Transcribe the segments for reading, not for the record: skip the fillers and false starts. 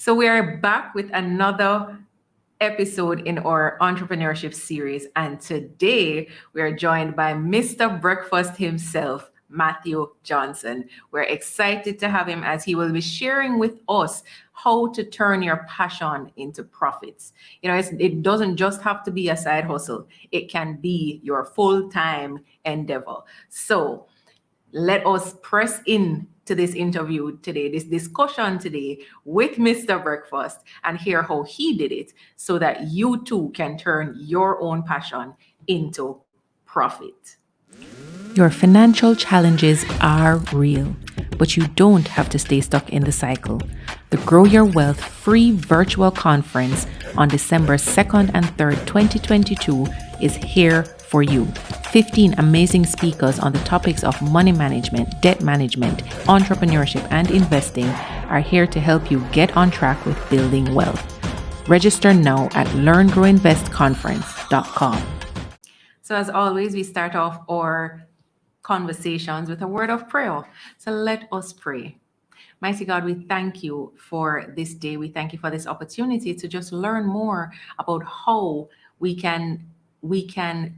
So we are back with another episode in our entrepreneurship series. And today we are joined by Mr. Breakfast himself, Matthew Johnson. We're excited to have him as he will be sharing with us how to turn your passion into profits. It doesn't just have to be a side hustle, it can be your full time endeavor. So, let us press in to this interview today, this discussion today with Mr. Breakfast and hear how he did it so that you too can turn your own passion into profit. Your financial challenges are real, but you don't have to stay stuck in the cycle. The Grow Your Wealth free virtual conference on December 2nd and 3rd, 2022 is here for you. 15 amazing speakers on the topics of money management, debt management, entrepreneurship, and investing are here to help you get on track with building wealth. Register now at learngrowinvestconference.com. So as always, we start off our conversations with a word of prayer. So let us pray. Mighty God, we thank you for this day. We thank you for this opportunity to just learn more about how we can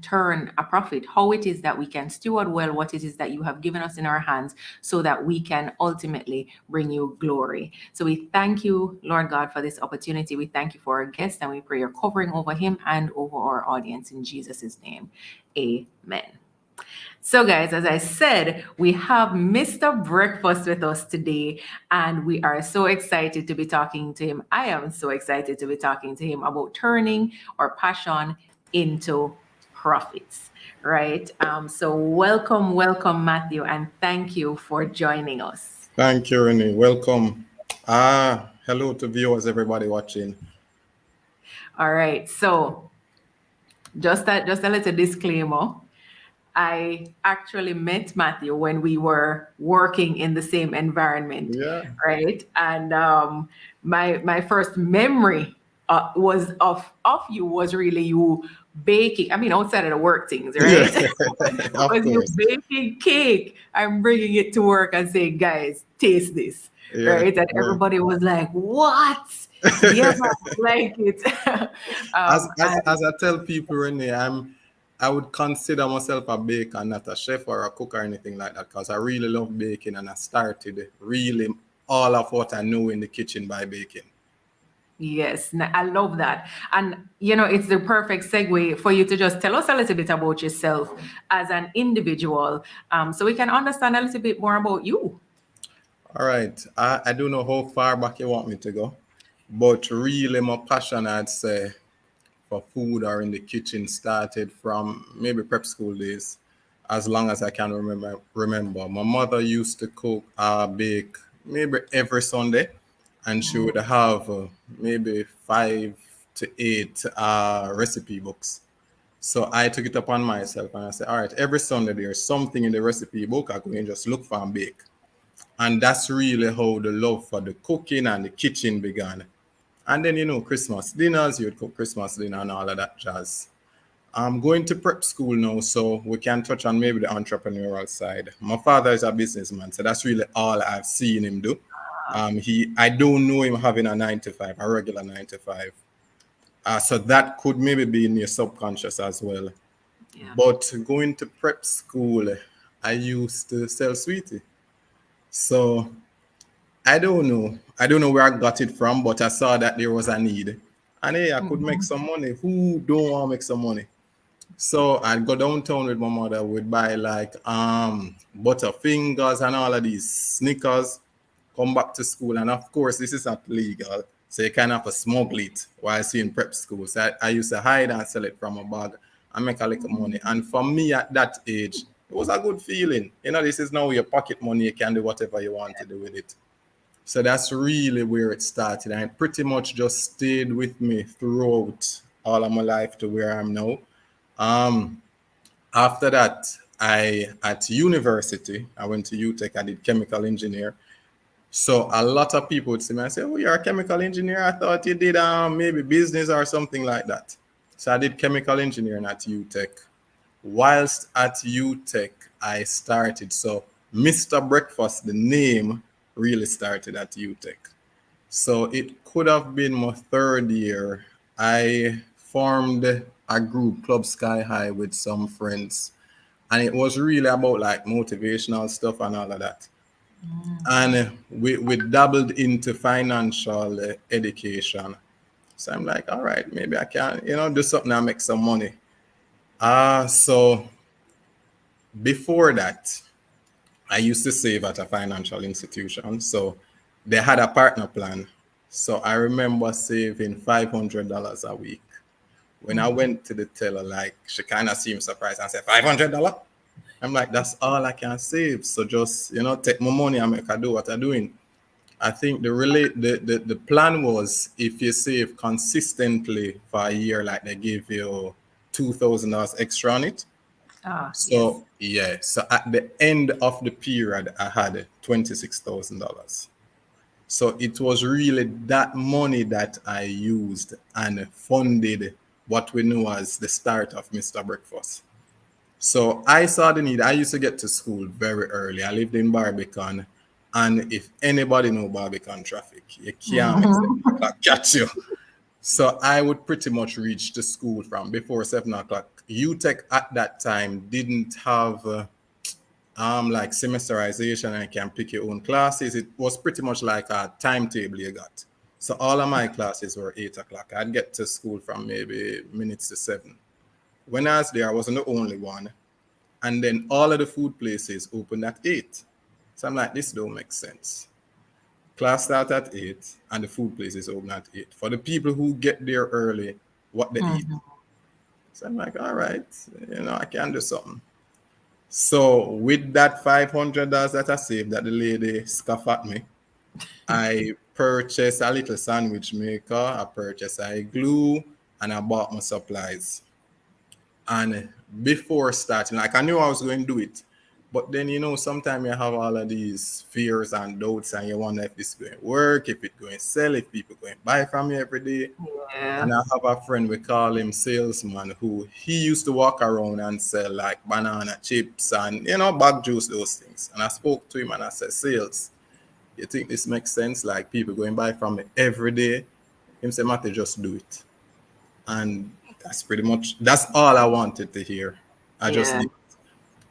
turn a profit, how it is that we can steward well what it is that you have given us in our hands so that we can ultimately bring you glory. So we thank you, Lord God, for this opportunity. We thank you for our guest and we pray your covering over him and over our audience in Jesus' name. Amen. So guys, as I said, we have Mr. Breakfast with us today, and we are so excited to be talking to him. I am so excited to be talking to him about turning our passion into profits, right? So welcome, Matthew, and thank you for joining us. Thank you, Renee. Welcome. Hello to viewers, everybody watching. All right, so just a little disclaimer. I actually met Matthew when we were working in the same environment, right? And my first memory was of you was really you baking. I mean, outside of the work things, right? Was you baking cake and bringing it to work and saying, "Guys, taste this," right? And everybody was like, "What?" Yeah, like it. As I tell people, Renee, I would consider myself a baker, not a chef or a cook or anything like that, because I really love baking and I started really all of what I know in the kitchen by baking. Yes, I love that. And, it's the perfect segue for you to just tell us a little bit about yourself as an individual so we can understand a little bit more about you. All right. I don't know how far back you want me to go, but really my passion, I'd say, for food or in the kitchen started from maybe prep school days, as long as I can remember. My mother used to cook, bake maybe every Sunday, and she would have maybe 5 to 8 recipe books. So I took it upon myself and I said, all right, every Sunday there's something in the recipe book. I go and just look for and bake. And that's really how the love for the cooking and the kitchen began. And then, Christmas dinners, you would cook Christmas dinner and all of that jazz. I'm going to prep school now, so we can touch on maybe the entrepreneurial side. My father is a businessman, so that's really all I've seen him do. I don't know him having a 9 to 5, a regular 9 to 5. So that could maybe be in your subconscious as well. Yeah. But going to prep school, I used to sell sweetie. So I don't know where I got it from, but I saw that there was a need. And hey, I could make some money. Who don't want to make some money? So I'd go downtown with my mother, would buy like Butterfingers and all of these Snickers, come back to school. And of course, this is not legal. So you kind of have to smuggle it while in prep school. So I used to hide and sell it from a bag and make a little money. And for me at that age, it was a good feeling. This is now your pocket money. You can do whatever you want to do with it. So that's really where it started. And it pretty much just stayed with me throughout all of my life to where I'm now. After that, at university, I went to UTech, I did chemical engineer. So a lot of people would see me and say, oh, you're a chemical engineer. I thought you did maybe business or something like that. So I did chemical engineering at UTech. Whilst at UTech, I started. So Mr. Breakfast, the name, really started at UTech. So it could have been my third year. I formed a group, Club Sky High, with some friends, and it was really about like motivational stuff and all of that. And we dabbled into financial education. So I'm like, all right, maybe I can, do something and make some money. So before that, I used to save at a financial institution. So they had a partner plan. So I remember saving $500 a week. When I went to the teller, like she kind of seemed surprised and said, $500? I'm like, that's all I can save. So just, take my money and make I do what I'm doing. I think the plan was if you save consistently for a year, like they give you $2,000 extra on it. Yes. So yeah, so at the end of the period, I had $26,000. So it was really that money that I used and funded what we know as the start of Mr. Breakfast. So I saw the need. I used to get to school very early. I lived in Barbican, and if anybody know Barbican traffic, you can't make 7 o'clock catch you. So I would pretty much reach the school from before 7 o'clock. UTech at that time didn't have like semesterization and you can pick your own classes. It was pretty much like a timetable you got. So all of my classes were 8 o'clock. I'd get to school from maybe minutes to 7. When I was there, I wasn't the only one. And then all of the food places opened at 8. So I'm like, this don't make sense. Class start at 8 and the food places open at 8. For the people who get there early, what they eat. So I'm like, all right, I can do something. So with that $500 that I saved that the lady scoffed at me, I purchased a little sandwich maker, I purchased a glue, and I bought my supplies. And before starting, like I knew I was going to do it. But then, sometimes you have all of these fears and doubts and you wonder if this is going to work, if it's going to sell, if people going to buy from you every day. Yeah. And I have a friend, we call him Salesman, who he used to walk around and sell like banana chips and, bag juice, those things. And I spoke to him and I said, Sales, you think this makes sense? Like people going to buy from me every day? Him said, Matty, just do it. And that's all I wanted to hear. I just did.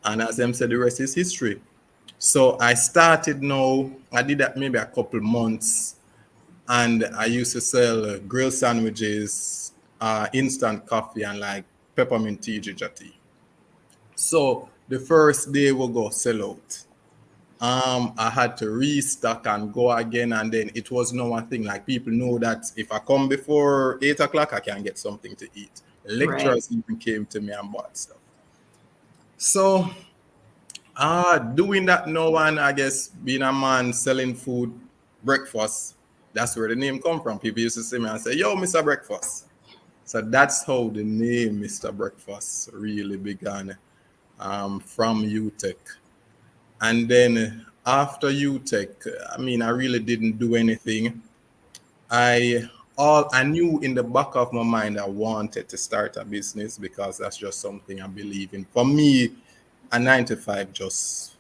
And as them said, the rest is history. So I started now, I did that maybe a couple months, and I used to sell grilled sandwiches, instant coffee, and like peppermint tea, ginger tea. So the first day we go sell out. I had to restock and go again, and then it was no one thing. Like people know that if I come before 8 o'clock, I can get something to eat. Lecturers even came to me and bought stuff. So doing that now, and I guess being a man selling food, breakfast, that's where the name come from. People used to see me and say, yo, Mr. Breakfast. So that's how the name Mr. Breakfast really began from UTech. And then after UTech, I really didn't do anything. I knew in the back of my mind I wanted to start a business because that's just something I believe in. For me, a 9 to 5 just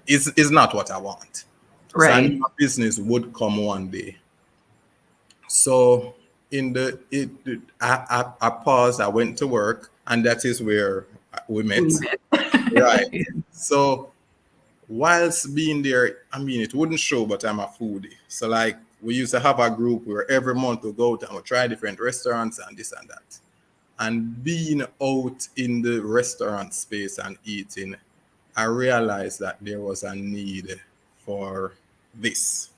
is not what I want. So I knew a business would come one day. So I paused, I went to work, and that is where we met. Right. So whilst being there, it wouldn't show, but I'm a foodie. So like we used to have a group where every month we go out and we try different restaurants and this and that. And being out in the restaurant space and eating, I realized that there was a need for this.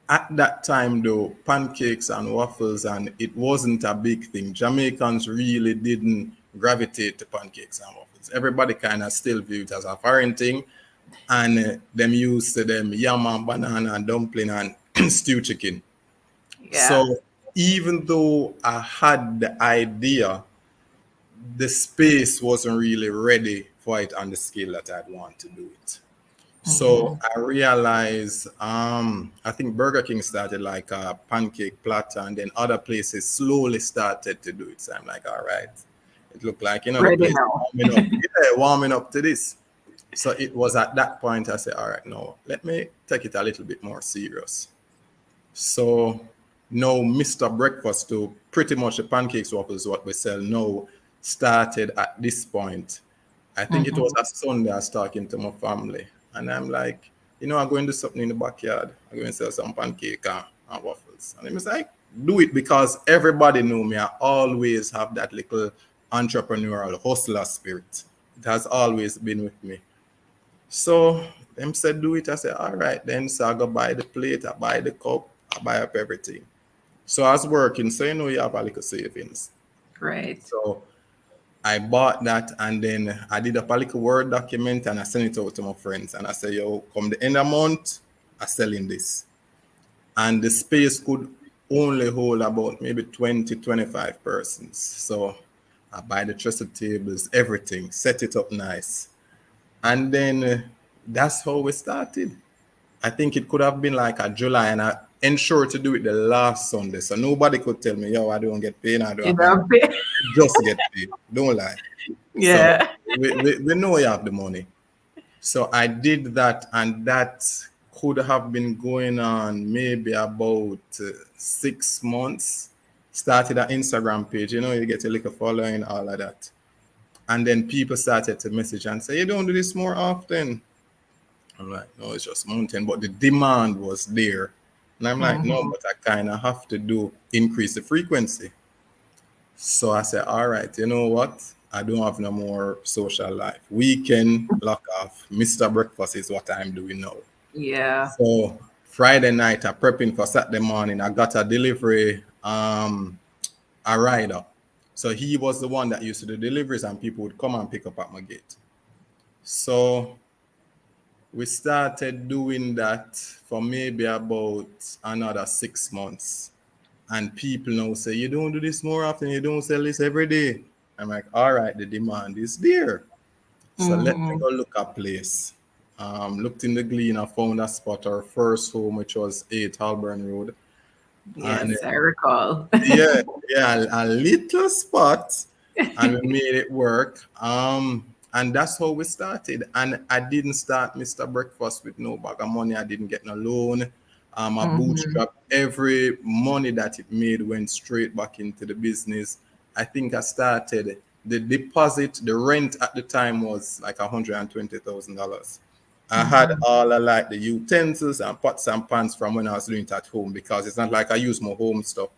At that time though, pancakes and waffles, and it wasn't a big thing. Jamaicans really didn't gravitate to pancakes and waffles. Everybody kind of still viewed it as a foreign thing, and them used to them yam and banana and dumpling and stew chicken. So even though I had the idea, the space wasn't really ready for it on the scale that I'd want to do it. So I realized, I think Burger King started like a pancake platter, and then other places slowly started to do it. So I'm like, all right, it looked like, the place warming up. Warming up to this. So it was at that point I said, all right, no, let me take it a little bit more serious. So now Mr. Breakfast to pretty much the pancakes waffles what we sell now started at this point. I think it was a Sunday I was talking to my family and I'm like, I'm going to do something in the backyard. I'm going to sell some pancake and waffles. And he was like, do it because everybody know me. I always have that little entrepreneurial hustler spirit. It has always been with me. So them said do it. I said, all right then. So I go buy the plate, I buy the cup, I buy up everything. So I was working, so you have a little savings. Right. So I bought that and then I did up a little Word document and I sent it out to my friends. And I said, yo, come the end of the month, I'm selling this. And the space could only hold about maybe 20, 25 persons. So I buy the trestle tables, everything, set it up nice. And then that's how we started. I think it could have been like a July, and I ensured to do it the last Sunday. So nobody could tell me, yo, I don't get paid, I don't You have no know, money. Just get paid. Don't lie. So yeah. we know you have the money. So I did that, and that could have been going on maybe about 6 months. Started an Instagram page, you get a little following, all of that. And then people started to message and say, you don't do this more often. I'm like, no, it's just mountain, but the demand was there. And I'm like, no, but I kind of have to increase the frequency. So I said, all right, you know what? I don't have no more social life. Weekend lock off. Mr. Breakfast is what I'm doing now. Yeah. So Friday night, I prepping for Saturday morning. I got a delivery, a rider. So he was the one that used to do deliveries and people would come and pick up at my gate. So we started doing that for maybe about another 6 months. And people now say, you don't do this more often, you don't sell this every day. I'm like, all right, the demand is there. So let me go look at place. Looked in the Glen, I found a spot, our first home, which was 8 L.E.A.R.N Road. And Yes, I recall. yeah, a little spot, and we made it work. And that's how we started. And I didn't start Mr. Breakfast with no bag of money. I didn't get no loan. I bootstrapped every money that it made went straight back into the business. I think I started the deposit, the rent at the time was like $120,000. I had all of like the utensils and pots and pans from when I was doing it at home because it's not like I use my home stuff.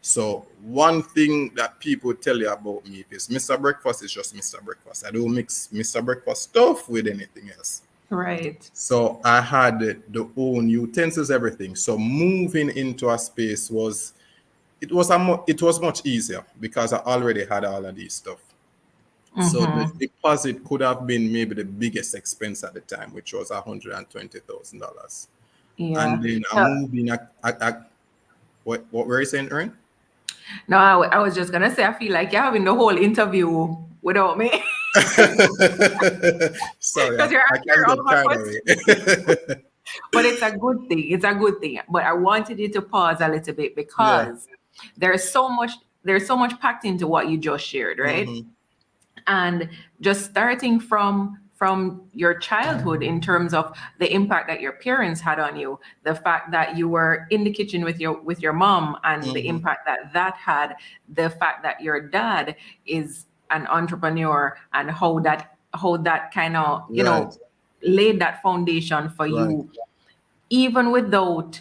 So one thing that people tell you about me is Mr. Breakfast is just Mr. Breakfast. I don't mix Mr. Breakfast stuff with anything else. Right. So I had the own utensils, everything. So moving into a space it was much easier because I already had all of these stuff. So the deposit could have been maybe the biggest expense at the time, which was $120,000. Yeah. And then I moved in. What were you saying, Erin? No, I was just gonna say I feel like you're having the whole interview without me Sorry, because you're I answering can all get my carried questions. away. But it's a good thing. It's a good thing. But I wanted you to pause a little bit Yeah. because there's so much packed into what you just shared, right? Mm-hmm. And just starting from your childhood in terms of the impact that your parents had on you, the fact that you were in the kitchen with your mom and the Mm-hmm. impact that that had, the fact that your dad is an entrepreneur and how that kind of Right. laid that foundation for Right. you even without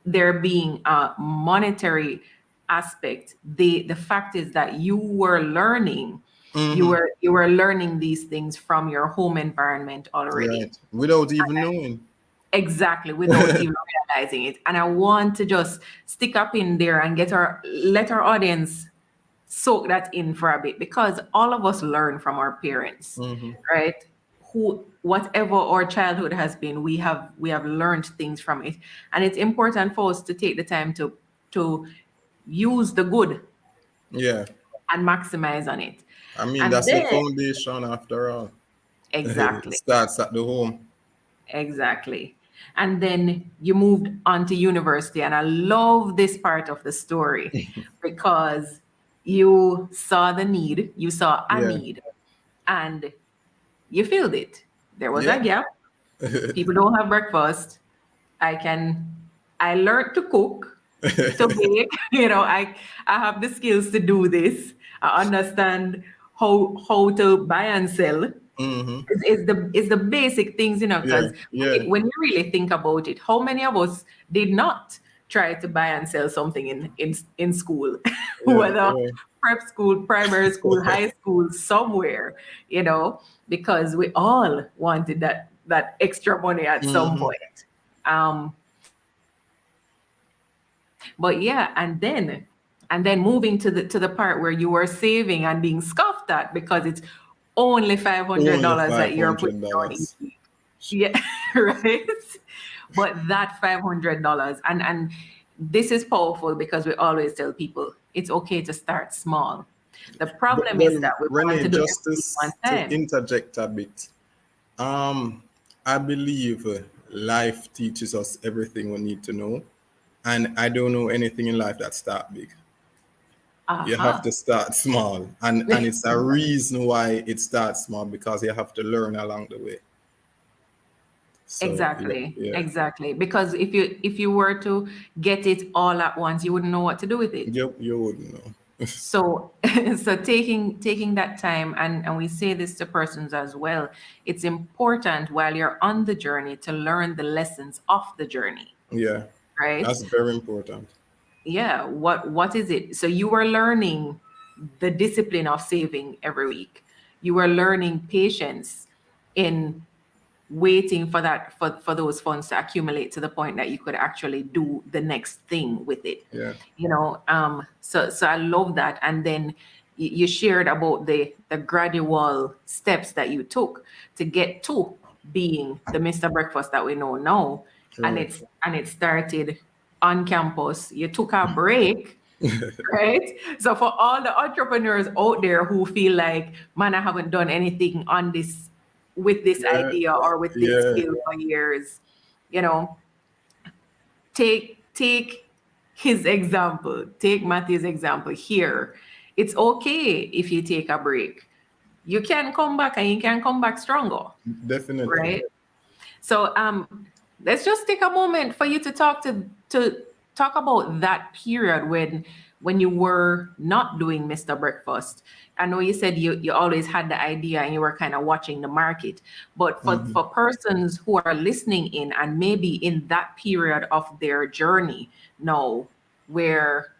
there being a monetary aspect. The fact is that you were learning, Mm-hmm. you were learning these things from your home environment already. Right. Without even knowing. Exactly, without even realizing it. And I want to just stick up in there and let our audience soak that in for a bit because all of us learn from our parents, Mm-hmm. right? Who whatever our childhood has been, we have learned things from it. And it's important for us to take the time to use the good Yeah. and maximize on it. I mean, And that's the then foundation after all. It exactly. starts at the home. Exactly. And then you moved on to university. And I love this part of the story because you saw the need, you saw a Yeah. need, and you filled it. There was a Yeah. gap. People don't have breakfast. I learned to cook, to bake. I have the skills to do this. I understand how to buy and sell. Hmm. Is the basic things, Yeah. because Yeah. when you really think about it, how many of us did not try to buy and sell something in school, Yeah. whether Yeah. prep school, primary school, high school, somewhere, because we all wanted that extra money at some Hmm. point. But yeah, and then moving to the part where you are saving and being scoffed at because it's only Only $500 that five you're putting hundred down each dollars. week. Yeah, right. But that $500, and this is powerful because we always tell people it's okay to start small. The But, problem is well, that we want Renee, to do just everything one to time. interject a bit, um, I believe life teaches us everything we need to know, and I don't know anything in life that start big. You have Aha. to start small, and it's a reason why it starts small because you have to learn along the way. So yeah, Exactly, yeah, exactly. Because if you were to get it all at once, you wouldn't know what to do with it. you wouldn't know. So so taking that time, and we say this to persons as well, it's important while you're on the journey to learn the lessons of the journey, Yeah, right? that's very important. Yeah, what is it? So you are learning the discipline of saving every week. You are learning patience in waiting for those funds to accumulate to the point that you could actually do the next thing with it. Yeah. So I love that. And then you shared about the gradual steps that you took to get to being the Mr. Breakfast that we know now. And Right. it started on campus. You took a break, right? So for all the entrepreneurs out there who feel like, man, I haven't done anything on this with this Yeah. idea or with this Yeah. skill for years, you know, take his example, take Matthew's example here. It's okay if you take a break. You can come back and you can come back stronger, Definitely. right? So let's just take a moment for you to talk about that period when you were not doing Mr. Breakfast. I know you said you always had the idea and you were kind of watching the market, but Hmm. for persons who are listening in and maybe in that period of their journey now where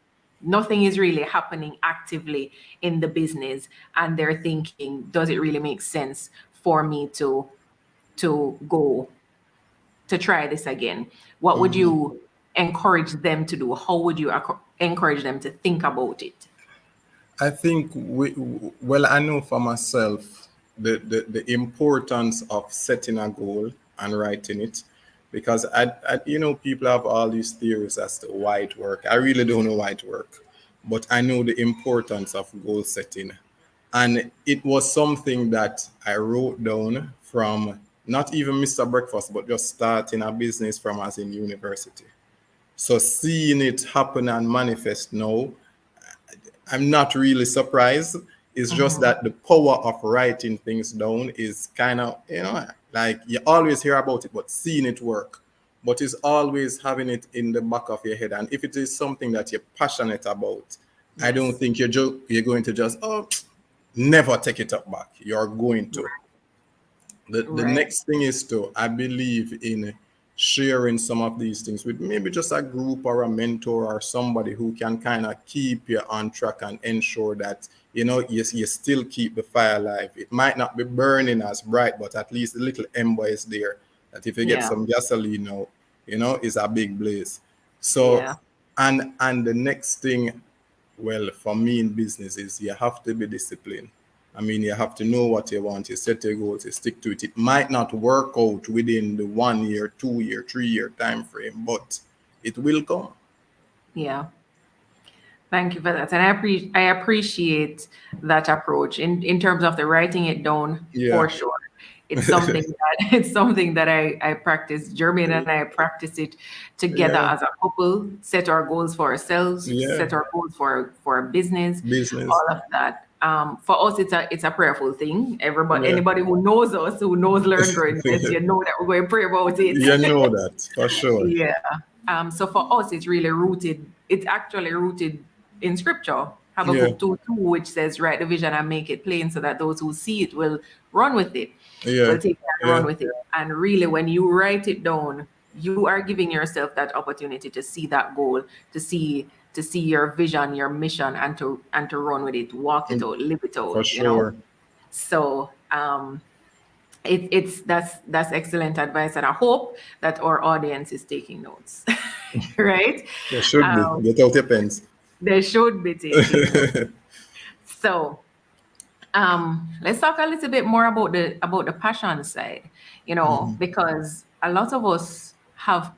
nothing is really happening actively in the business, and they're thinking, does it really make sense for me to go to try this again? What would Hmm. you encourage them to do? How would you encourage them to think about it? I think well, I know for myself the importance of setting a goal and writing it, because people have all these theories as to why it work. I really don't know why it work, but I know the importance of goal setting, and it was something that I wrote down from not even Mr. Breakfast, but just starting a business from as in university. So seeing it happen and manifest now, I'm not really surprised. It's just Mm-hmm. that the power of writing things down is kind of, like you always hear about it, but seeing it work. But it's always having it in the back of your head. And if it is something that you're passionate about, I don't Yes. think you're going to just, never take it up back. You're going to. The Right. next thing is to, I believe in sharing some of these things with maybe just a group or a mentor or somebody who can kind of keep you on track and ensure that you still keep the fire alive. It might not be burning as bright, but at least a little ember is there, that if you get Yeah. some gasoline out, is a big blaze. So, Yeah. and the next thing, well, for me in business, is you have to be disciplined. I mean, you have to know what you want. You set your goals, you stick to it. It might not work out within the 1 year, 2 year, 3 year time frame, but it will come. Yeah. Thank you for that. And I appreciate that approach in terms of the writing it down Yeah. for sure. It's something that it's something that I practice. Jermaine and I practice it together Yeah. as a couple, set our goals for ourselves, Yeah. set our goals for our business, Business. all of that. For us, it's a prayerful thing. Everybody, Yeah. anybody who knows us, who knows Learn Grow Invest, you know that we're going to pray about it. You know that for sure. Yeah. So for us, it's really rooted. It's actually rooted in scripture. Yeah. Habakkuk 2:2, which says, "Write the vision and make it plain, so that those who see it will run with it, Yeah. will take it and Yeah. run with it." And really, when you write it down, you are giving yourself that opportunity to see that goal, to see your vision, your mission, and to run with it, walk it out, live it For out. sure. So that's excellent advice, and I hope that our audience is taking notes. Right? There should be. Um, Get out your pens. they should be taking notes. So let's talk a little bit more about the passion side, because a lot of us have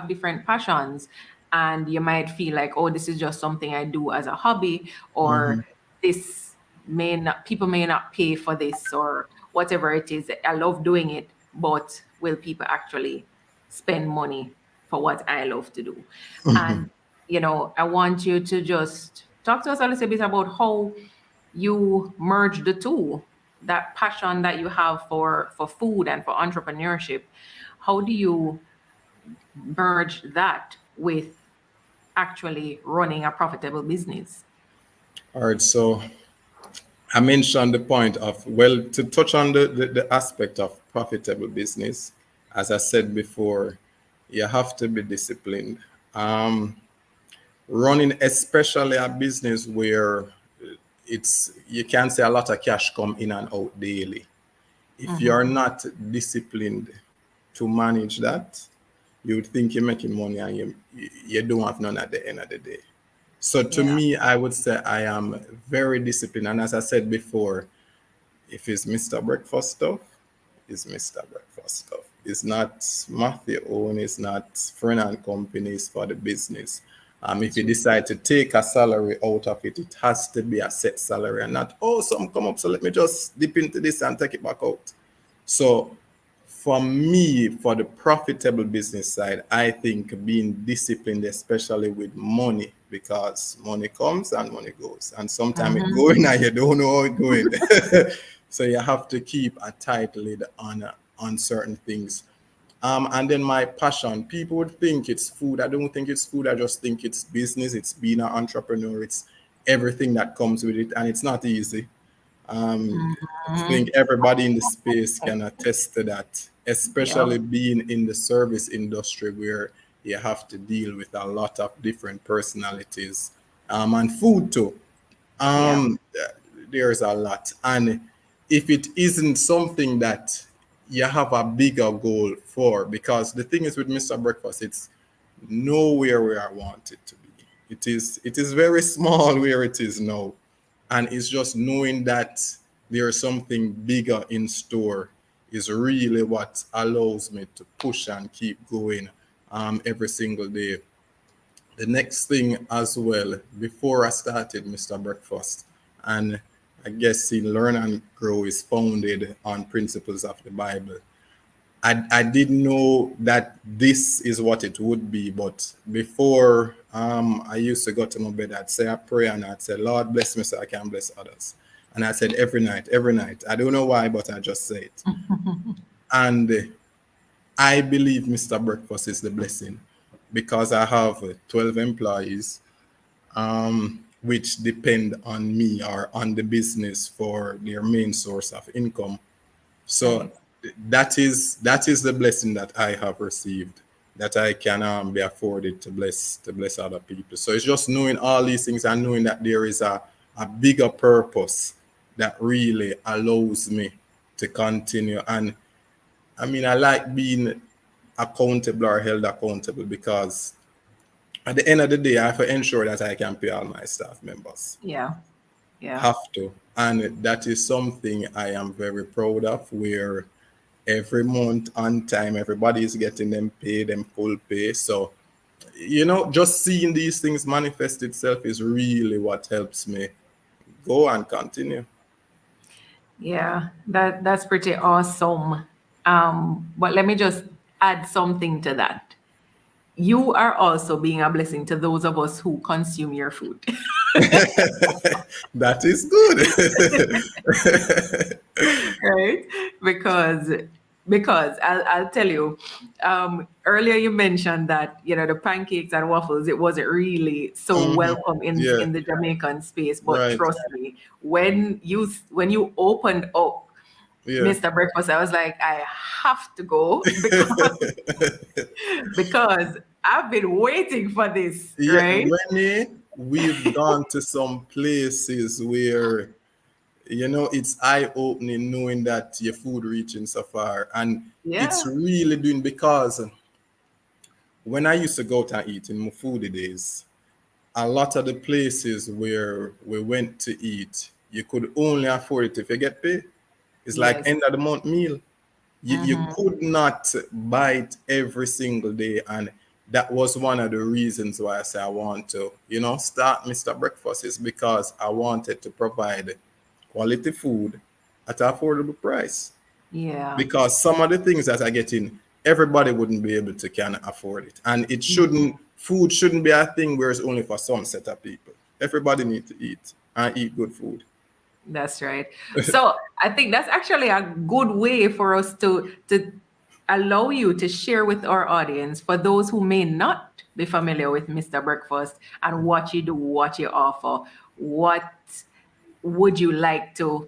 different passions, and you might feel like, oh, this is just something I do as a hobby, or this people may not pay for this, or whatever it is. I love doing it, but will people actually spend money for what I love to do? And I want you to just talk to us a little bit about how you merge the two, that passion that you have for food and for entrepreneurship. How do you merge that with actually running a profitable business? All right. So I mentioned the point of, well, to touch on the aspect of profitable business, as I said before, you have to be disciplined. Um, Running, especially a business where it's, you can say a lot of cash come in and out daily. If you're not disciplined to manage that, you would think you're making money and you don't have none at the end of the day. So to Yeah. me, I would say I am very disciplined. And as I said before, if it's Mr. Breakfast stuff, it's Mr. Breakfast stuff. It's not Matthew own, it's not friend and companies for the business. If you decide to take a salary out of it, it has to be a set salary and not, oh, some come up, so let me just dip into this and take it back out. So for me, for the profitable business side, I think being disciplined, especially with money, because money comes and money goes. And sometimes it going and you don't know how it's going. So you have to keep a tight lid on certain things. And then my passion, people would think it's food. I don't think it's food. I just think it's business. It's being an entrepreneur. It's everything that comes with it. And it's not easy. I think everybody in the space can attest to that, especially Yeah. being in the service industry where you have to deal with a lot of different personalities, and food too. Yeah. Um, there's a lot. And if it isn't something that you have a bigger goal for, because the thing is with Mr. Breakfast, it's nowhere where I want it to be. It is very small where it is now. And it's just knowing that there's something bigger in store is really what allows me to push and keep going every single day. The next thing as well, before I started Mr. Breakfast, and I guess in Learn and Grow is founded on principles of the Bible. I didn't know that this is what it would be, but before I used to go to my bed, I'd say a prayer and I'd say, Lord, bless me so I can bless others. And I said every night, every night. I don't know why, but I just say it. And I believe Mr. Breakfast is the blessing because I have 12 employees, which depend on me or on the business for their main source of income. So Right. that is the blessing that I have received, that I can be afforded to bless other people. So it's just knowing all these things and knowing that there is a bigger purpose that really allows me to continue. And I mean, I like being accountable or held accountable because at the end of the day, I have to ensure that I can pay all my staff members. Yeah. Yeah. Have to. And that is something I am very proud of, where every month on time, everybody is getting them paid, them full pay. So, just seeing these things manifest itself is really what helps me go and continue. Yeah. That's pretty awesome. But let me just add something to that. you are also being a blessing to those of us who consume your food. That is good. Right? Because I'll tell you, earlier you mentioned that the pancakes and waffles, it wasn't really so Mhm. welcome in Yeah, the Jamaican space, but right. trust me, when you opened up Yeah. Mr. Breakfast, I was like, I have to go because I've been waiting for this, Yeah, right? Renee, we've gone to some places where it's eye-opening knowing that your food reaching so far, and it's Yeah. really doing because when I used to go out and eat in my foodie days, a lot of the places where we went to eat, you could only afford it if you get paid. It's like Yes. end of the month meal. You Mm-hmm. could not buy it every single day. And that was one of the reasons why I say I want to, start Mr. Breakfast, is because I wanted to provide quality food at an affordable price. Yeah. Because some of the things that I get in, everybody wouldn't be able to can afford it. And food shouldn't be a thing where it's only for some set of people. Everybody need to eat and eat good food. That's right. So I think that's actually a good way for us to allow you to share with our audience, for those who may not be familiar with Mr. Breakfast and what you do, what you offer. What would you like to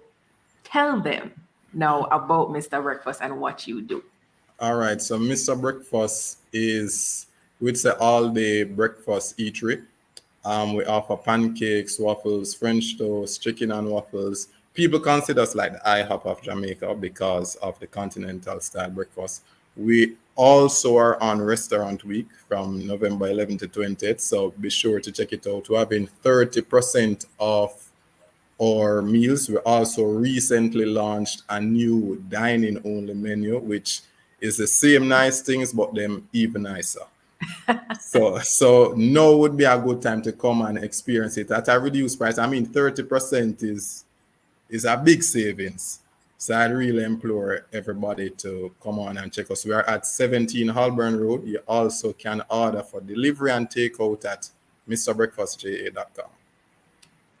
tell them now about Mr. Breakfast and what you do? All right, so Mr. Breakfast is, we'd say, all day breakfast eatery. We offer pancakes, waffles, French toast, chicken and waffles. People consider us like the IHOP of Jamaica because of the continental style breakfast. We also are on Restaurant Week from November 11th to 20th, so be sure to check it out. We're having 30% off our meals. We also recently launched a new dining only menu, which is the same nice things, but them even nicer. So now would be a good time to come and experience it at a reduced price. I mean, 30% is a big savings. So I'd really implore everybody to come on and check us. We are at 17 Holborn Road. You also can order for delivery and takeout at mrbreakfastja.com.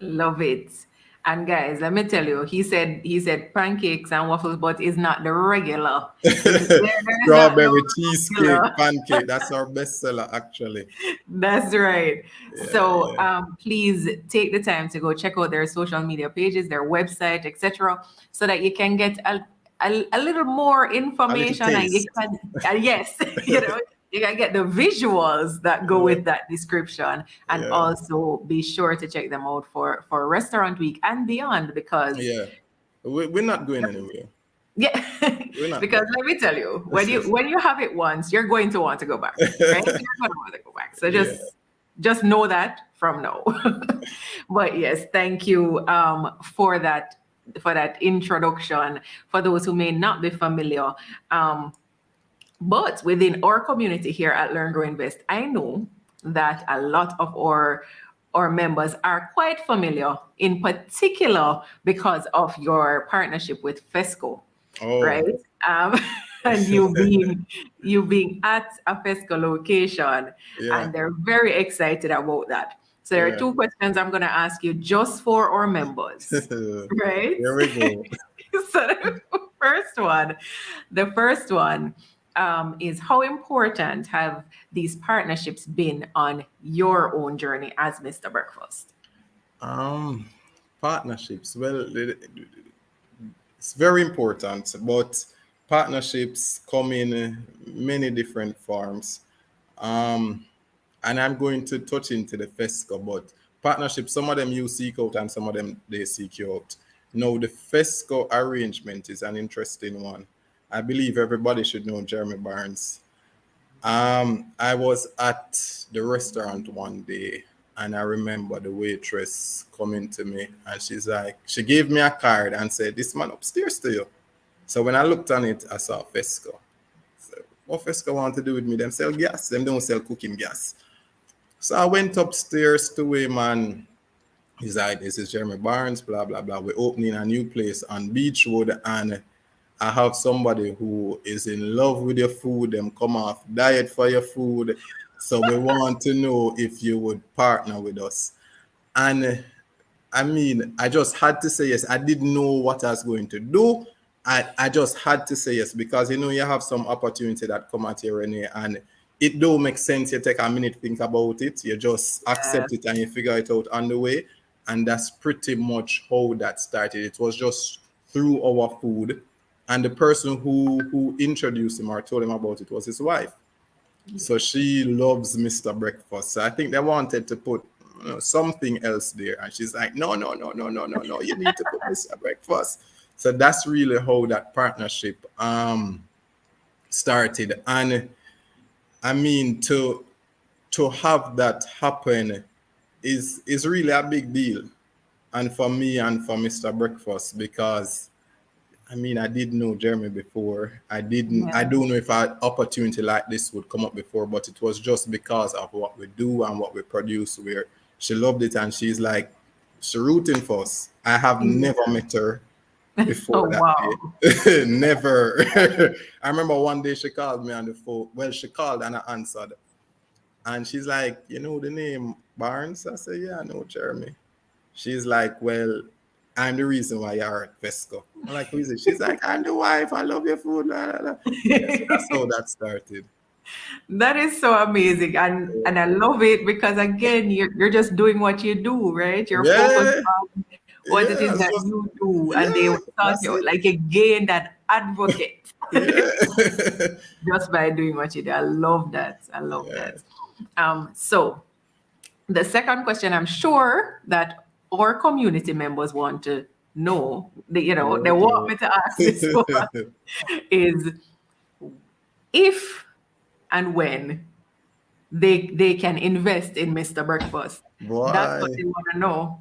Love it. And guys, let me tell you, he said pancakes and waffles, but it's not the regular. There's not the Strawberry cheesecake regular. pancake. That's our bestseller, actually. That's right. Yeah, So yeah. please take the time to go check out their social media pages, their website, etc., so that you can get a little more A little information, and you taste. can yes, you can get the visuals that go Yeah, with that description, and yeah, also be sure to check them out for Restaurant Week and beyond, because yeah. We're not going anywhere. yeah, We're not because going. let me tell you, when you have it once, you're going to want to go back, right? You're going to want to go back. So Yeah. just know that from now. But yes, thank you for that introduction. For those who may not be familiar, but within our community here at Learn Grow Invest, I know that a lot of our members are quite familiar, in particular because of your partnership with FESCO, Oh, right? Um, and you being at a FESCO location, yeah, and they're very excited about that. So there are yeah. two questions I'm going to ask you just for our members, right? Here we go. So the first one is, how important have these partnerships been on your own journey as Mr. Breakfast? Um, Partnerships. Well, it's very important, but partnerships come in many different forms. Um, and I'm going to touch into the FESCO, but partnerships, some of them you seek out and some of them they seek you out. Now, the FESCO arrangement is an interesting one. I believe everybody should know Jeremy Barnes. I was at the restaurant one day and I remember the waitress coming to me and she gave me a card and said, "This man upstairs to you." So when I looked on it, I saw FESCO. So what FESCO want to do with me? Them sell gas, them don't sell cooking gas. So I went upstairs to him and he's like, "This is Jeremy Barnes, blah, blah, blah. We're opening a new place on Beechwood and I have somebody who is in love with your food, them come off diet for your food. So we want to know if you would partner with us. And I mean, I just had to say yes. I didn't know what I was going to do. I just had to say yes because you have some opportunity that come at you, Renee, and it don't make sense. You take a minute, think about it, you just Yeah. accept it and you figure it out on the way. And that's pretty much how that started. It was just through our food. And the person who introduced him or told him about it was his wife. So she loves Mr. Breakfast. So I think they wanted to put something else there. And she's like, no, no, no, no, no, no, no. You need to put Mr. Breakfast. So that's really how that partnership started. And I mean, to have that happen is really a big deal. And for me and for Mr. Breakfast, because I mean, I did know Jeremy before. I Yeah. don't know if an opportunity like this would come up before, but it was just because of what we do and what we produce where she loved it and she's like, she's rooting for us. I have Yeah. never met her Oh, before that wow. day. Never. I remember one day she called me on the phone. Well, she called and I answered. And she's like, you know the name Barnes? I said, yeah, I know Jeremy. She's like, well, I'm the reason why you're at Vesco. I'm like, who is it? She's like, I'm the wife. I love your food. Blah, blah, blah. Yeah, so that's how that started. That is so amazing. And I love it because again, you're just doing what you do, right? You're focused Yeah, on what it is yeah, that so, you do. And they yeah, thought that's you it. like again that advocate Yeah, just by doing what you do. I love that. I love yeah. that. So the second question I'm sure that our community members want to know, they want me to ask this one is if and when they can invest in Mr. Breakfast. That's what Boy, they want to know.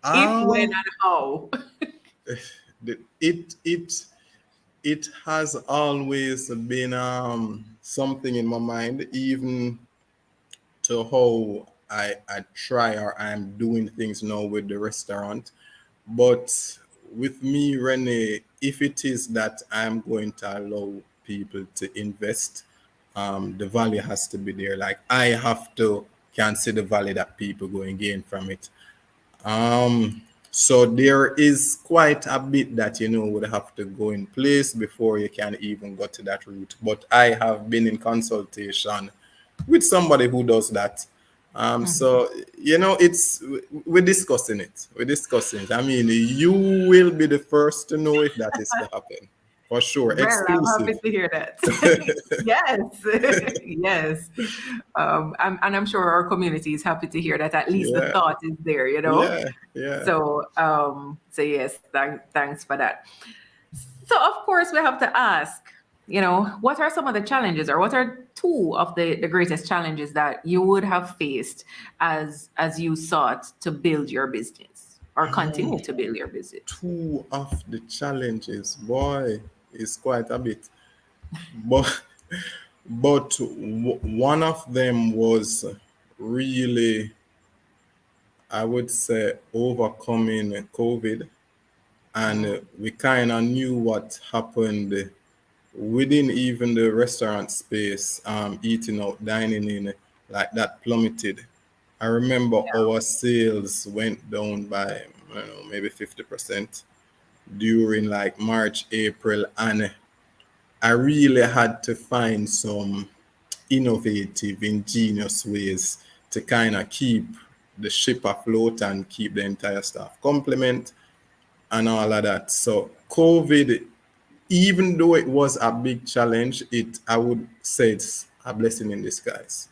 If, when, um, and how. it it has always been something in my mind, even to how I try or I'm doing things now with the restaurant. But with me, Rene, if it is that I'm going to allow people to invest, the value has to be there. Like I have to can see the value that people going gain from it. So there is quite a bit that would have to go in place before you can even go to that route. But I have been in consultation with somebody who does that. So it's we're discussing it. We're discussing it. I mean, you will be the first to know if that is to happen, for sure. Well, I'm happy Exclusive. to hear that. Yes, yes. And I'm sure our community is happy to hear that at least the Yeah, thought is there. yeah, yeah. So yes, thanks for that. So of course we have to ask, what are some of the challenges or what are two of the greatest challenges that you would have faced as you sought to build your business or Um, continue to build your business? two of the challenges, boy, is quite a bit. But one of them was really, I would say, overcoming COVID, and we kind of knew what happened within even the restaurant space, eating out, dining in, like that plummeted. I remember our sales went down by, I don't know, maybe 50% during like March, April, and I really had to find some innovative, ingenious ways to kind of keep the ship afloat and keep the entire staff complement and all of that. So COVID, even though it was a big challenge, I would say it's a blessing in disguise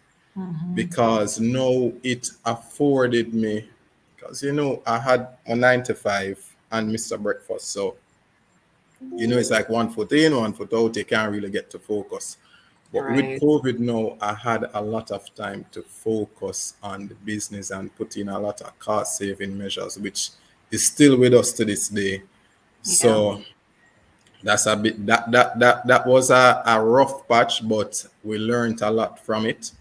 because now it afforded me because I had a 9 to 5 and Mr. Breakfast. So it's like one foot in, one foot out. You can't really get to focus. But with Right. COVID now, I had a lot of time to focus on the business and put in a lot of cost saving measures, which is still with us to this day. Yeah. So that's a bit that was a rough patch, but we learned a lot from it.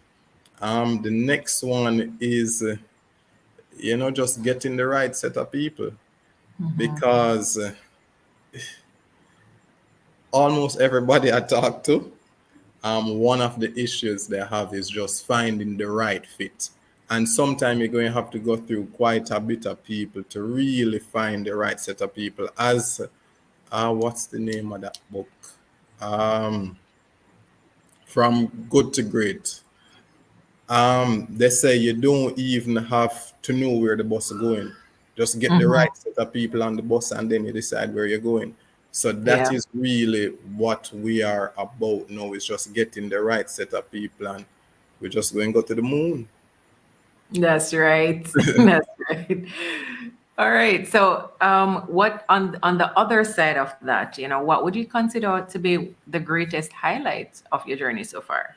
The next one is just getting the right set of people because almost everybody I talk to, one of the issues they have is just finding the right fit. And sometimes you're going to have to go through quite a bit of people to really find the right set of people. As what's the name of that book? Um, from Good to Great. They say you don't even have to know where the bus is going. Just get the Mhm. right set of people on the bus and then you decide where you're going. So that Yeah, is really what we are about now, is just getting the right set of people, and we're just going to go to the moon. that's right. That's right. All right. So, what on the other side of that, what would you consider to be the greatest highlight of your journey so far?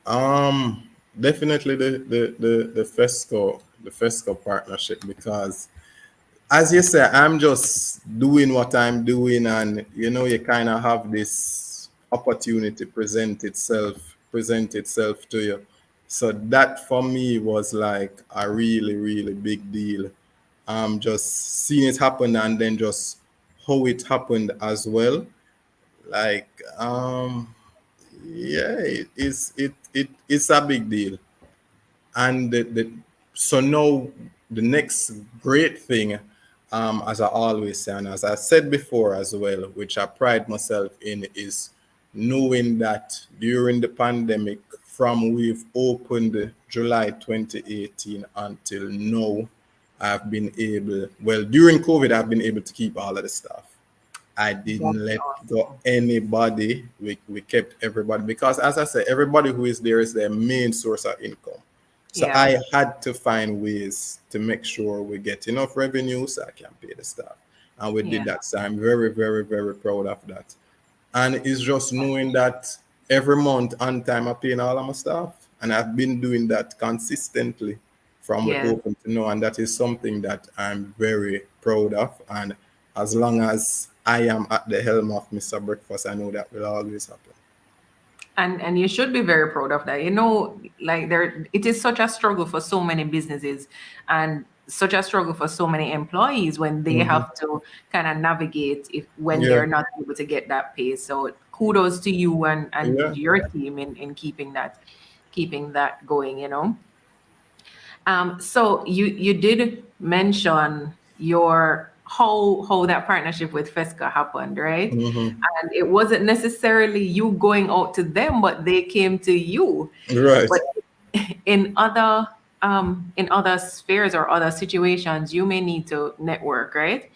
Um, Definitely the FESCO partnership, because as you say, I'm just doing what I'm doing, and you kind of have this opportunity present itself to you. So that for me was like a really, really big deal. Just seeing it happen, and then just how it happened as well. Like, yeah, it's a big deal. And so now the next great thing, as I always say, and as I said before as well, which I pride myself in, is knowing that during the pandemic, from we've opened July 2018 until now, I've been able, well, during COVID, I've been able to keep all of the staff. I That's didn't let go awesome. anybody. We kept everybody, because, as I said, everybody who is there is their main source of income. So Yeah, I had to find ways to make sure we get enough revenue so I can pay the staff. And we did yeah. that. So I'm very, very, very proud of that. And it's just knowing that every month on time I'm paying all of my staff. And I've been doing that consistently from we Yes. open to now. And that is something that I'm very proud of. And as long as I am at the helm of Mr. Breakfast, I know that will always happen. And you should be very proud of that. Like it is such a struggle for so many businesses and such a struggle for so many employees when they Hmm. have to kind of navigate if when Yeah, they're not able to get that pay. So kudos to you and yeah. your team in keeping that going. So you did mention your how that partnership with Fesca happened, right? Hmm. And it wasn't necessarily you going out to them, but they came to you. Right. But in other spheres or other situations, you may need to network, right?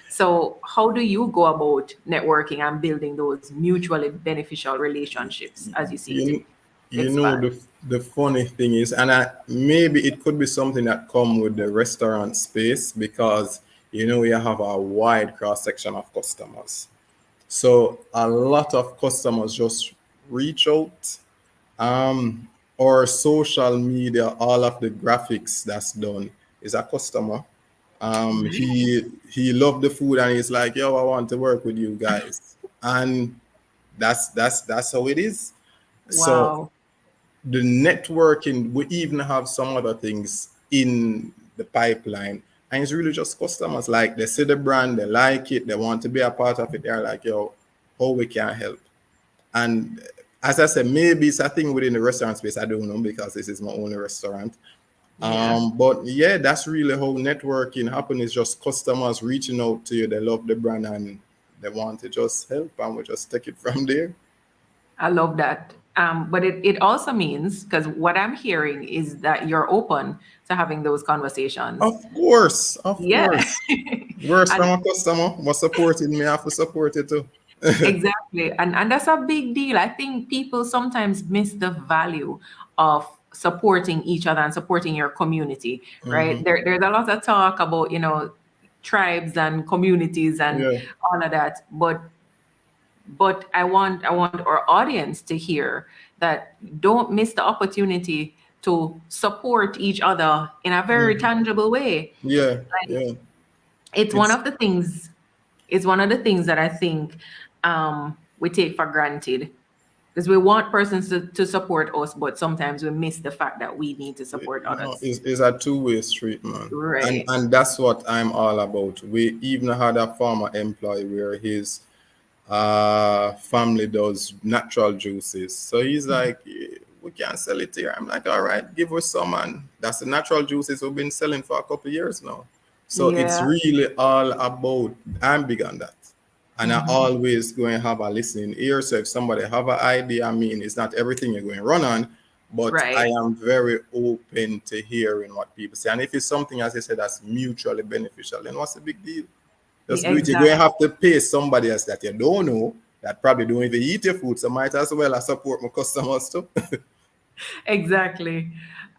So how do you go about networking and building those mutually beneficial relationships as you seek to You, you know expand? the funny thing is, and maybe it could be something that come with the restaurant space, because you have a wide cross section of customers. So a lot of customers just reach out, or social media, all of the graphics that's done is a customer. He loved the food and he's like, yo, I want to work with you guys. And that's how it is. So Wow. the networking, we even have some other things in the pipeline, and it's really just customers. Like, they see the brand, they like it, they want to be a part of it. They're like, yo, how we can help. And as I said, maybe it's a thing within the restaurant space, I don't know, because this is my only restaurant. Yeah. But yeah, that's really how networking happen, is just customers reaching out to you, they love the brand and they want to just help, and we just take it from there. I love that. But it also means, because what I'm hearing is that you're open to having those conversations. Of Yeah. course. Worse And from a customer was supporting me, I have to support it too. exactly. And that's a big deal. I think people sometimes miss the value of supporting each other and supporting your community, right? Hmm. There's a lot of talk about, tribes and communities and Yeah. all of that. But I want our audience to hear that don't miss the opportunity to support each other in a very Mhm. tangible way. Yeah. Like, Yeah. it's one It's of the things it's one of the things that I think we take for granted, because we want persons to support us, but sometimes we miss the fact that we need to support no, others. it's a two-way street, man. And Right. and that's what I'm all about. We even had a former employee where his family does natural juices. So he's like, we can't sell it here. I'm like, all right, give us some. And that's the natural juices we've been selling for a couple of years now. So it's Yeah. really all about, I'm big on that. And I Mhm. always go and have a listening ear. So if somebody have an idea, I mean, it's not everything you're going to run on, but I Right. am very open to hearing what people say. And if it's something, as I said, that's mutually beneficial, then what's the big deal? Just do it. You're going to Exactly. have to pay somebody else that you don't know that probably don't even eat your food. So might as well I support my customers too. Exactly.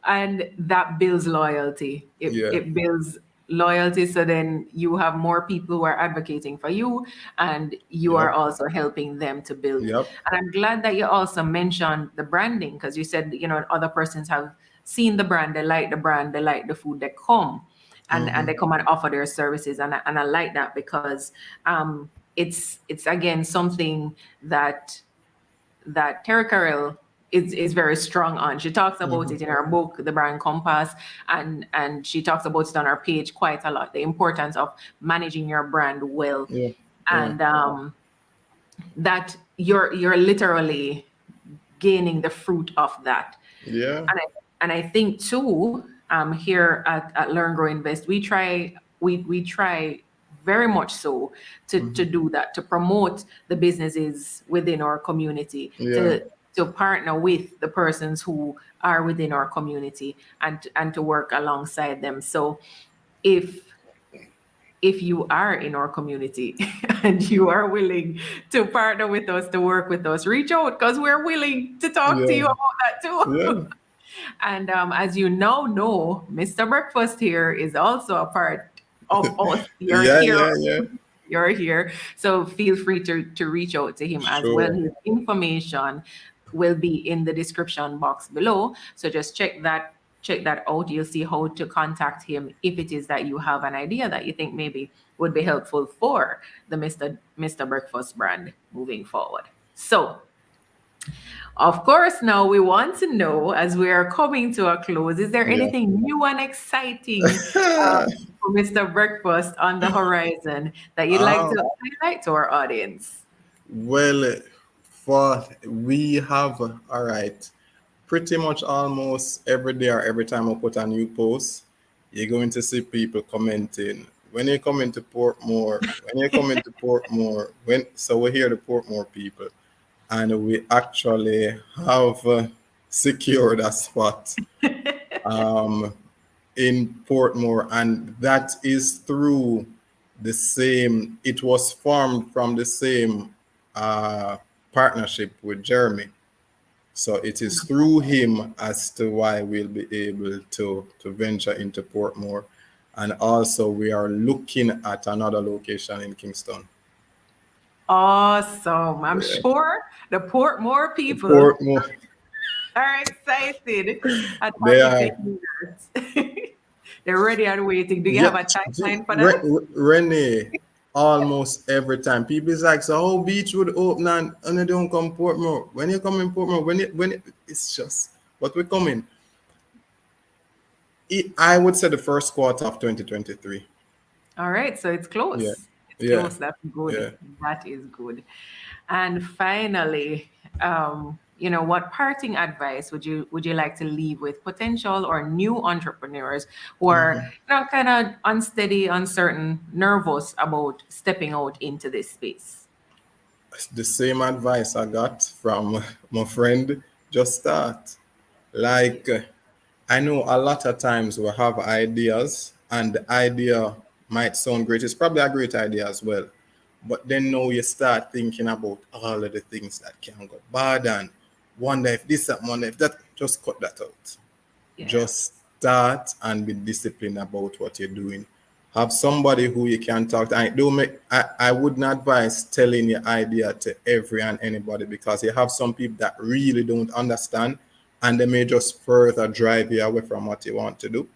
And that builds loyalty. It Yeah. it builds loyalty, so then you have more people who are advocating for you, and you are Yep. also helping them to build. Yep. And I'm glad that you also mentioned the branding, because you said, other persons have seen the brand, they like the brand, they like the food, they come and Mm-hmm. they come and offer their services. And I like that because it's again something that Terry Carroll is very strong on. She talks about Mm-hmm. it in her book, The Brand Compass, and she talks about it on her page quite a lot. The importance of managing your brand well, Yeah. Yeah. and that you're literally gaining the fruit of that. Yeah. And I think too, here at Learn Grow Invest, we try very much so to Mm-hmm. do that, to promote the businesses within our community, Yeah. to partner with the persons who are within our community, and to work alongside them. So if if you are in our community and you are willing to partner with us, to work with us, reach out, because we're willing to talk to Yeah. you about that too. Yeah. And as you now know, Mr. Breakfast here is also a part of us. You're Yeah. here. Yeah. Yeah. You're here. So feel free to reach out to him as well. Sure. His information will be in the description box below. So just check that out. You'll see how to contact him if it is that you have an idea that you think maybe would be helpful for the Mr. Breakfast brand moving forward. So of course, now we want to know, as we are coming to a close, is there Yeah. anything new and exciting for Mr. Breakfast on the horizon that you'd like um, to highlight to our audience? well, for we have all right. Pretty much almost every day or every time I put a new post, you're going to see people commenting. When you come into Portmore, when you come into Portmore, we're here the Portmore people, and we actually have secured a spot um, in Portmore, and that is through the same. It was formed from the same uh, partnership with Jeremy. So it is through him as to why we'll be able to venture into Portmore. And also we are looking at another location in Kingston. Awesome. I'm Yeah. sure the Portmore people Portmore, are excited at they having to are, hear that. They're ready and waiting. Do you have yeah, a timeline for that? Renee, almost every time. People is like, so how beach would open and they don't come Portmore. When you come in Portmore, it's just, but we're coming. I would say the first quarter of 2023. All right, so it's Yeah. close. It's Yeah. close. That's good. Yeah. That is good. And finally, what parting advice would you like to leave with potential or new entrepreneurs who are Mhm. kind of unsteady, uncertain, nervous about stepping out into this space? The same advice I got from my friend, just start. Like, I know a lot of times we have ideas, and the idea might sound great. It's probably a great idea as well. But then now you start thinking about all of the things that can go bad and wonder if this, that, wonder if that, just cut that out. Yeah. Just start and be disciplined about what you're doing. Have somebody who you can talk to. I wouldn't advise telling your idea to every and anybody, because you have some people that really don't understand, and they may just further drive you away from what you want to do.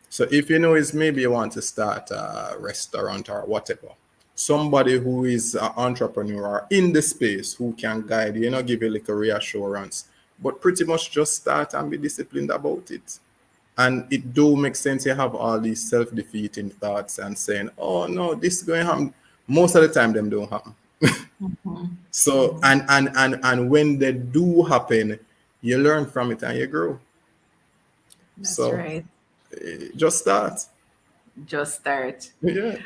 So if you know is maybe you want to start a restaurant or whatever, somebody who is an entrepreneur in the space who can guide you, give you like a reassurance, but pretty much just start and be disciplined about it. And it do make sense. You have all these self-defeating thoughts and saying, oh no, this is going to happen. Most of the time them don't happen. So and when they do happen, you learn from it and you grow. That's So right. just start. Just start. Yeah,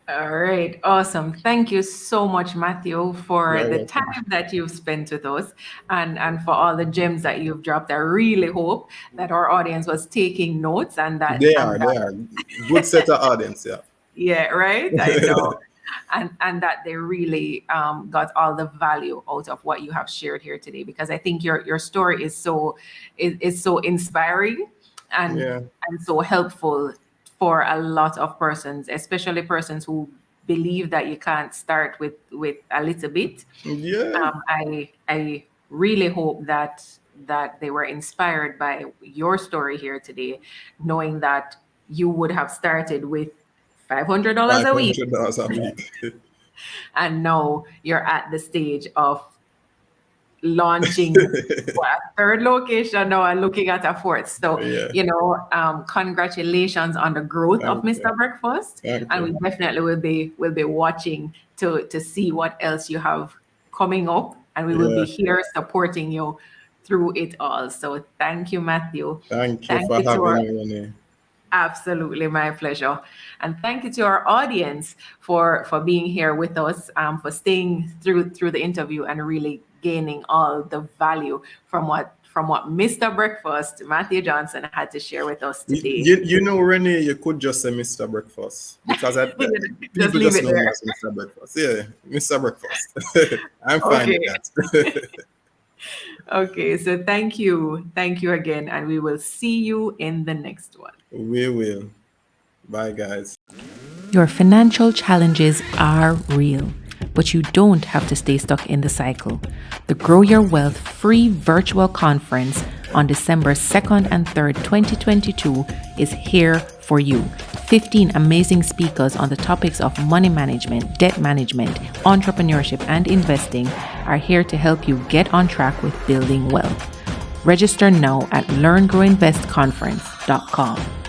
All right, awesome. Thank you so much, Matthew, for you're the welcome. time that you've spent with us and for all the gems that you've dropped. I really hope that our audience was taking notes and that They and are, they that are good set of audience. Yeah, yeah, right. I know. And that they really got all the value out of what you have shared here today, because I think your story is so inspiring and yeah, and so helpful for a lot of persons, especially persons who believe that you can't start with a little bit. yeah. I really hope that they were inspired by your story here today, knowing that you would have started with $500 Five a week, hundred dollars a week. and now you're at the stage of launching a third location now and looking at a fourth. So, Yeah, congratulations on the growth of thank you, Mr. Breakfast. thank And we you. definitely will be watching to see what else you have coming up. And we will be Yeah, here supporting you through it all. So thank you, Matthew. thank you Thank for you to having our me, Renee. Absolutely, my pleasure. And thank you to our audience for being here with us, for staying through the interview and really gaining all the value from what Mr. Breakfast, Matthew Johnson, had to share with us today. You know, Renee, you could just say Mr. Breakfast because Just people leave just it know me there. as Mr. Breakfast. Yeah, Mr. Breakfast. I'm fine with Okay. that. Okay. So thank you. Thank you again. And we will see you in the next one. We will. Bye, guys. Your financial challenges are real, but you don't have to stay stuck in the cycle. The Grow Your Wealth free virtual conference on December 2nd and 3rd, 2022 is here for you. 15 amazing speakers on the topics of money management, debt management, entrepreneurship, and investing are here to help you get on track with building wealth. Register now at learngrowinvestconference.com.